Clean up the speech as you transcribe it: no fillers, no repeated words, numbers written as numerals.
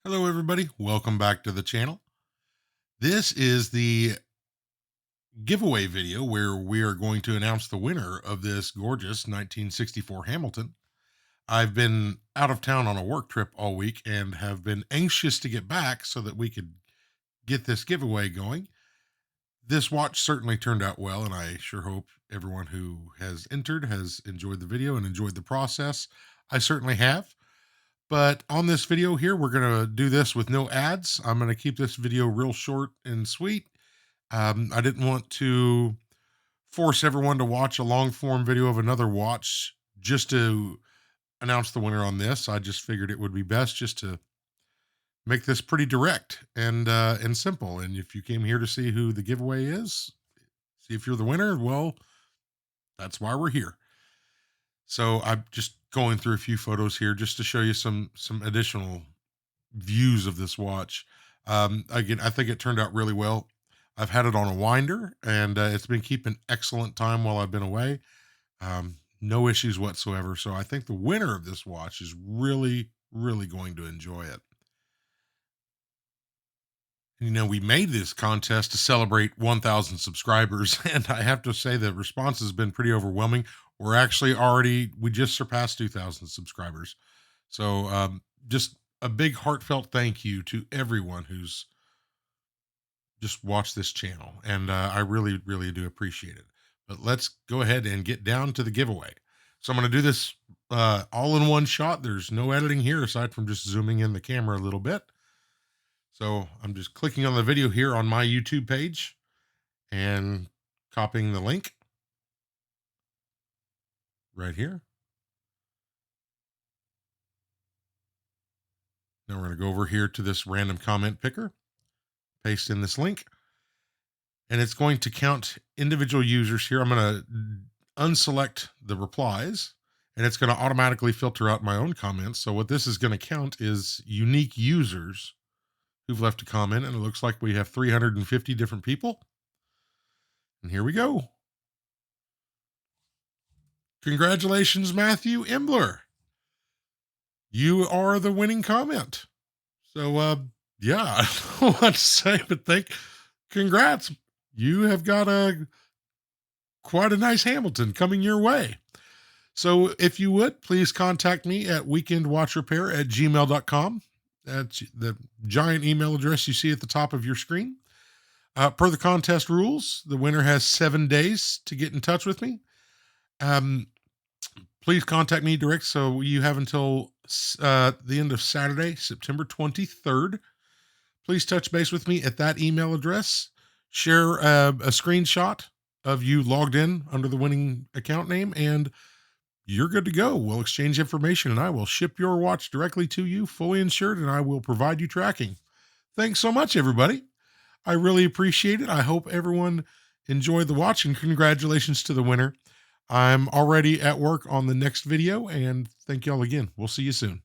Hello, everybody. Welcome back to the channel. This is the giveaway video where we are going to announce the winner of this gorgeous 1964 Hamilton. I've been out of town on a work trip all week and have been anxious to get back so that we could get this giveaway going. This watch certainly turned out well, and I sure hope everyone who has entered has enjoyed the video and enjoyed the process. I certainly have. But on this video here, we're going to do this with no ads. I'm going to keep this video real short and sweet. I didn't want to force everyone to watch a long form video of another watch just to announce the winner on this. I just figured it would be best just to make this pretty direct and simple. And if you came here to see who the giveaway is, see if you're the winner, well, that's why we're here. So I'm just going through a few photos here just to show you some additional views of this watch. Again, I think it turned out really well. I've had it on a winder, and it's been keeping excellent time while I've been away. No issues whatsoever. So I think the winner of this watch is really going to enjoy it. We made this contest to celebrate 1,000 subscribers, and I have to say the response has been pretty overwhelming. We just surpassed 2,000 subscribers. So just a big heartfelt thank you to everyone who's just watched this channel. And I really do appreciate it. But let's go ahead and get down to the giveaway. So I'm going to do this all in one shot. There's no editing here aside from just zooming in the camera a little bit. So I'm just clicking on the video here on my YouTube page and copying the link right here. Now we're going to go over here to this random comment picker, paste in this link, and it's going to count individual users here. I'm going to unselect the replies, and it's going to automatically filter out my own comments. So what this is going to count is unique users who've left a comment, and it looks like we have 350 different people. And here we go. Congratulations, Matthew Imbler. You are the winning comment. So, yeah, I don't know what to say, but congrats. You have got quite a nice Hamilton coming your way. So if you would, please contact me at weekendwatchrepair@gmail.com. That's the giant email address you see at the top of your screen. Per the contest rules, the winner has 7 days to get in touch with me. Please contact me direct. So you have until the end of Saturday, September 23rd. Please touch base with me at that email address. Share a screenshot of you logged in under the winning account name, and you're good to go. We'll exchange information, and I will ship your watch directly to you, fully insured, and I will provide you tracking. Thanks so much, everybody. I really appreciate it. I hope everyone enjoyed the watch, and congratulations to the winner. I'm already at work on the next video, and thank y'all again. We'll see you soon.